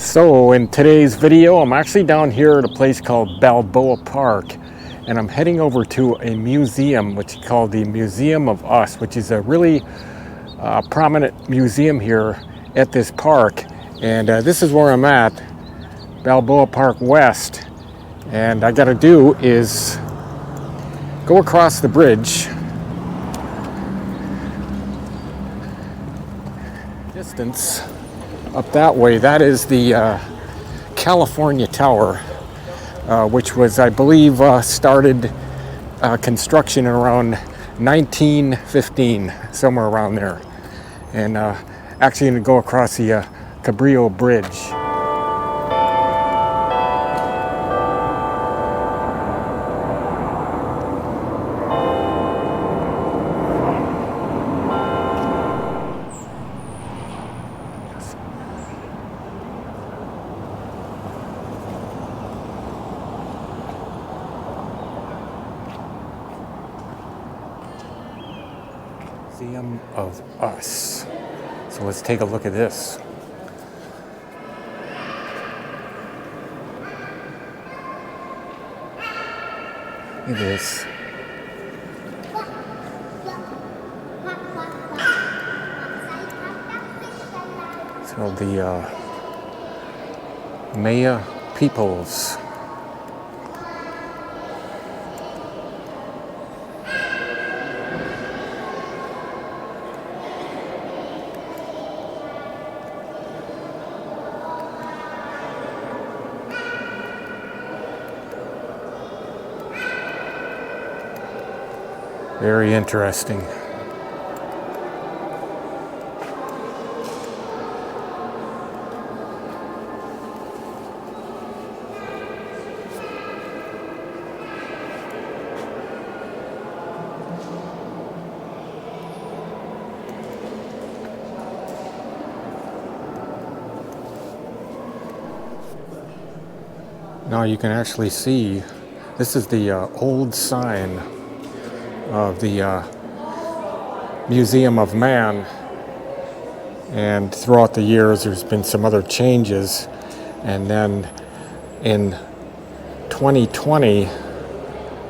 So in today's video, I'm actually down here at a place called Balboa Park, and I'm heading over to a museum which is called the Museum of Us, which is a really prominent museum here at this park. And this is where I'm at, Balboa Park West. And I gotta do is go across the bridge. Distance up that way, that is the California Tower, which was, I believe, started construction around 1915, somewhere around there. And actually going to go across the Cabrillo Bridge. Museum of Us. So let's take a look at this. Look at this. So the Maya peoples. Very interesting. Now you can actually see, this is the old sign of the Museum of Man, and throughout the years there's been some other changes, and then in 2020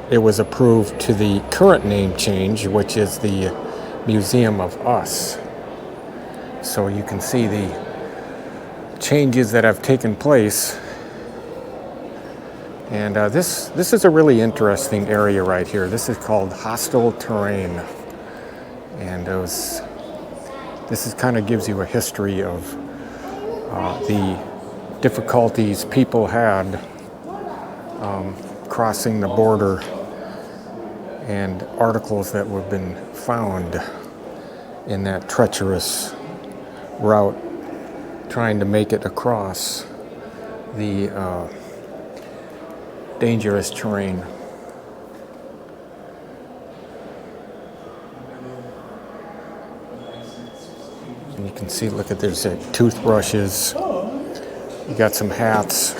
it was approved to the current name change, which is the Museum of Us. So you can see the changes that have taken place. And this is a really interesting area right here. This is called hostile terrain, and this kind of gives you a history of the difficulties people had crossing the border, and articles that have been found in that treacherous route trying to make it across the dangerous terrain. And you can see, look at, there's toothbrushes, you got some hats,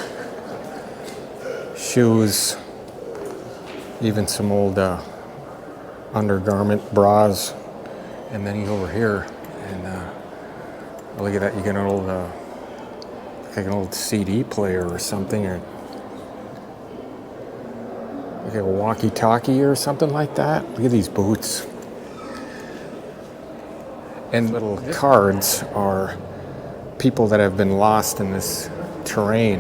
shoes, even some old undergarment bras. And then you go over here and look at that, you get an old like an old CD player or something, or like a walkie-talkie or something like that. Look at these boots. And little cards are people that have been lost in this terrain.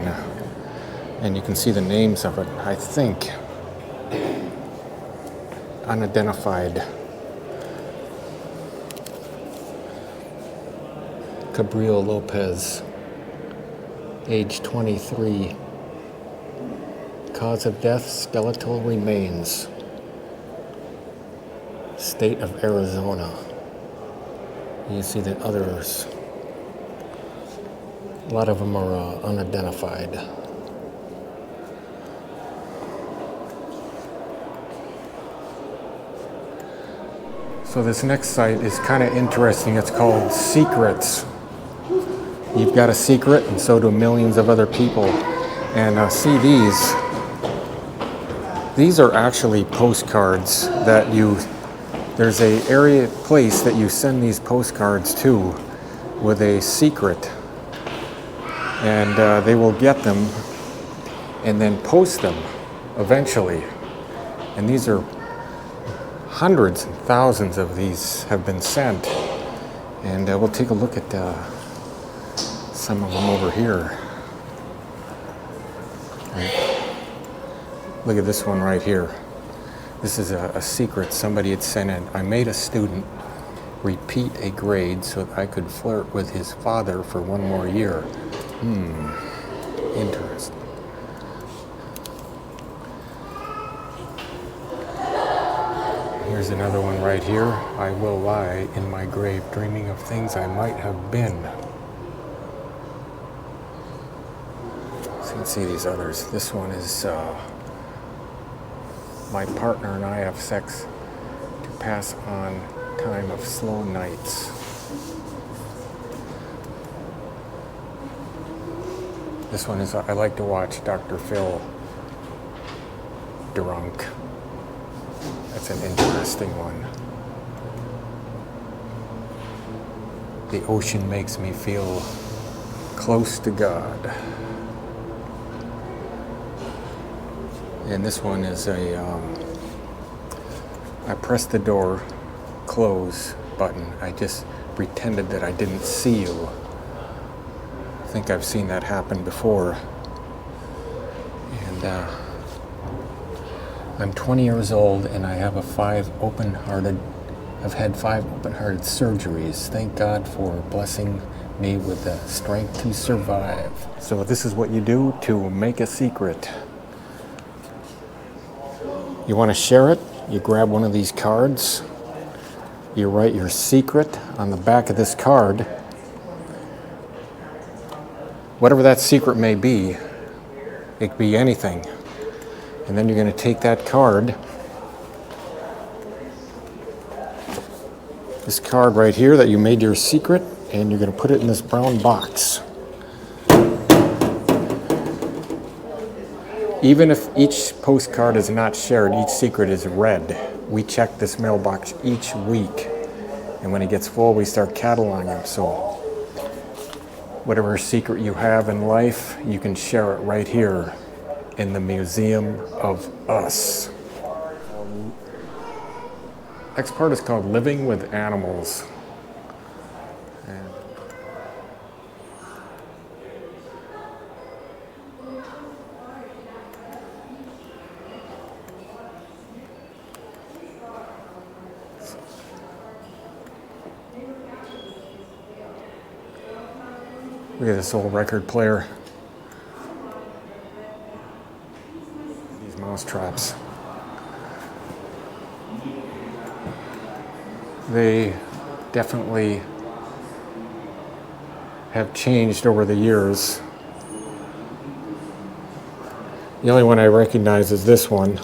And you can see the names of it, I think. Unidentified. Cabrillo Lopez, age 23. Cause of death, skeletal remains. State of Arizona. You see that others, a lot of them are unidentified. So this next site is kind of interesting. It's called Secrets. You've got a secret, and so do millions of other people. And see these. These are actually postcards that there's a place that you send these postcards to with a secret. and they will get them and then post them eventually. And these are hundreds and thousands of these have been sent. And we'll take a look at some of them over here. Right. Look at this one right here. This is a secret somebody had sent in. I made a student repeat a grade so that I could flirt with his father for one more year. Interesting. Here's another one right here. I will lie in my grave, dreaming of things I might have been. So you can see these others. This one is my partner and I have sex to pass on time of slow nights. This one is I like to watch Dr. Phil drunk. That's an interesting one. The ocean makes me feel close to God. And this one is I pressed the door close button. I just pretended that I didn't see you. I think I've seen that happen before. And I'm 20 years old and I have I've had 5 open-hearted surgeries. Thank God for blessing me with the strength to survive. So this is what you do to make a secret. You want to share it? You grab one of these cards. You write your secret on the back of this card. Whatever that secret may be, it could be anything. And then you're going to take that card, this card right here that you made your secret, and you're going to put it in this brown box. Even if each postcard is not shared, each secret is read. We check this mailbox each week, and when it gets full, we start cataloging them. So whatever secret you have in life, you can share it right here in the Museum of Us. Next part is called Living with Animals. And look at this old record player. These mouse traps. They definitely have changed over the years. The only one I recognize is this one.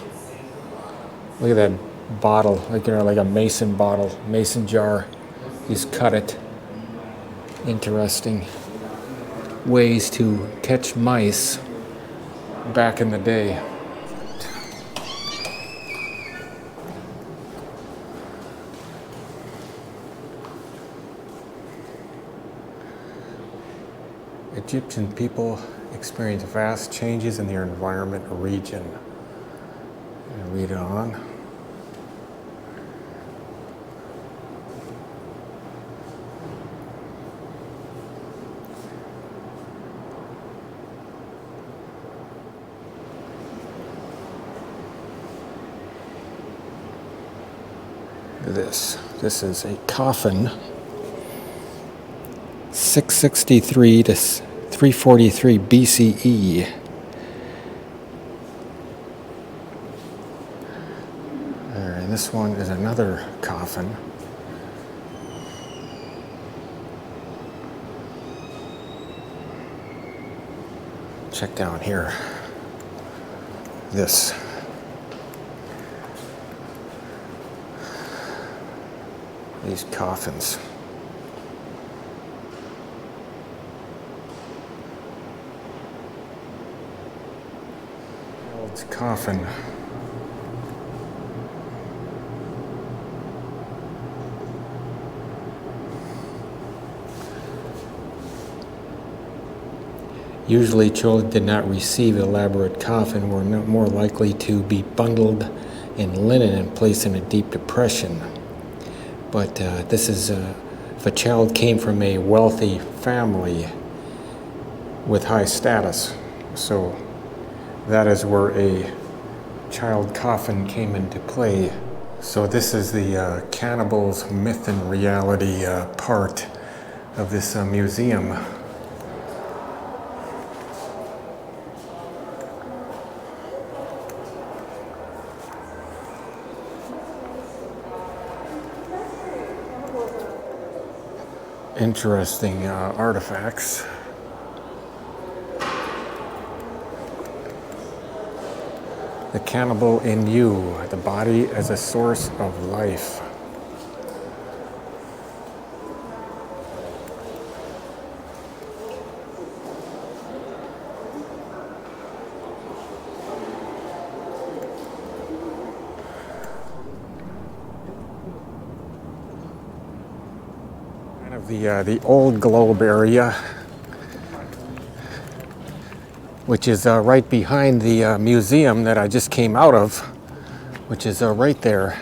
Look at that bottle, like a mason bottle, mason jar. He's cut it. Interesting ways to catch mice back in the day. Egyptian people experience vast changes in their environment or region. And read it on. This is a coffin, 663 to 343 BCE. And this one is another coffin. Check down here. These coffins. Old coffin. Usually children did not receive elaborate coffin, were more likely to be bundled in linen and placed in a deep depression. But this is if a child came from a wealthy family with high status. So that is where a child coffin came into play. So this is the cannibals myth and reality part of this museum. Interesting artifacts. The cannibal in you, the body as a source of life. Kind of the old globe area, which is right behind the museum that I just came out of, which is right there.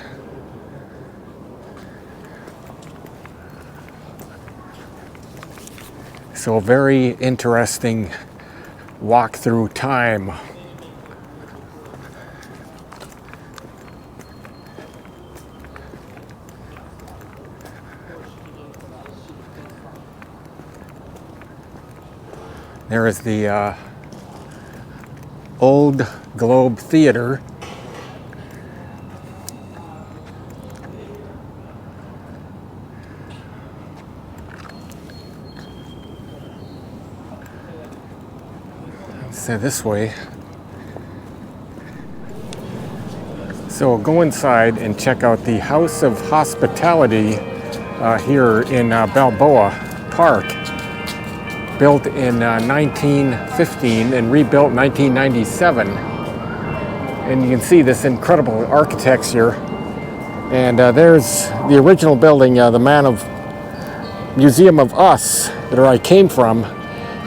So very interesting walk through time. There is the Old Globe Theater. So this way. So go inside and check out the House of Hospitality here in Balboa Park. Built in 1915 and rebuilt in 1997. And you can see this incredible architecture. And there's the original building, the Museum of Us, where I came from.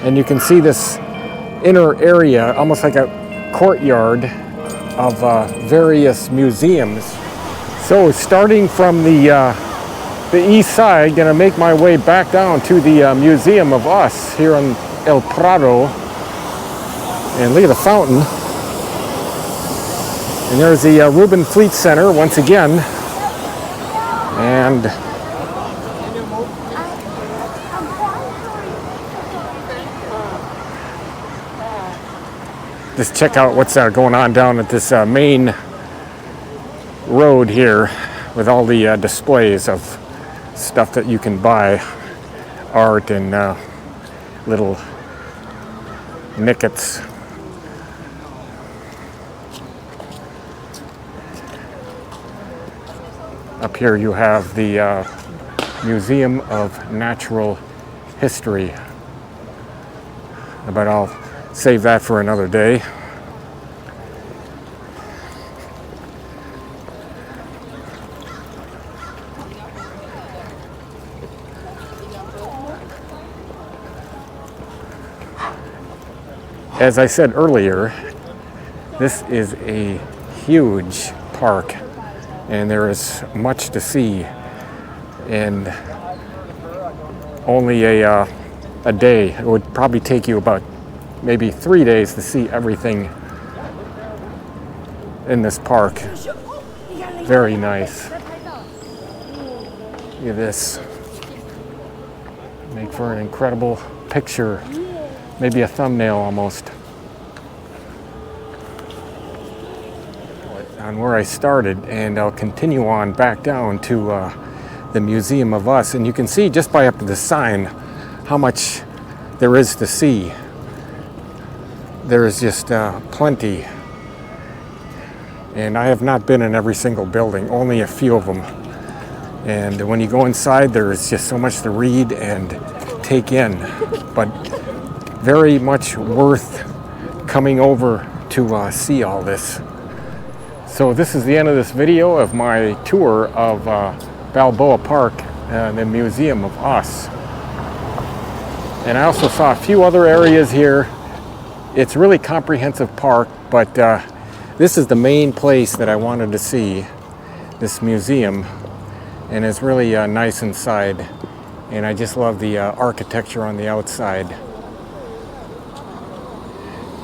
And you can see this inner area, almost like a courtyard of various museums. So starting from the east side, gonna make my way back down to the Museum of Us here on El Prado. And look at the fountain. And there's the Reuben Fleet Center once again. And just check out what's going on down at this main road here with all the displays of stuff that you can buy, art and little nickets. Up here you have the Museum of Natural History, but I'll save that for another day. As I said earlier, this is a huge park and there is much to see, and only a day. It would probably take you about maybe 3 days to see everything in this park. Very nice. Look at this. Make for an incredible picture. Maybe a thumbnail almost. On where I started, and I'll continue on back down to the Museum of Us. And you can see just by up to the sign how much there is to see. There is just plenty. And I have not been in every single building, only a few of them. And when you go inside, there is just so much to read and take in. But very much worth coming over to see all this. So this is the end of this video of my tour of Balboa Park, the Museum of Us. And I also saw a few other areas here It's really comprehensive park, but this is the main place that I wanted to see, this museum, and it's really nice inside, and I just love the architecture on the outside.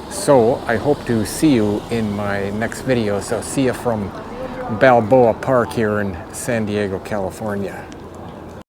So I hope to see you in my next video. So see you from Balboa Park here in San Diego, California.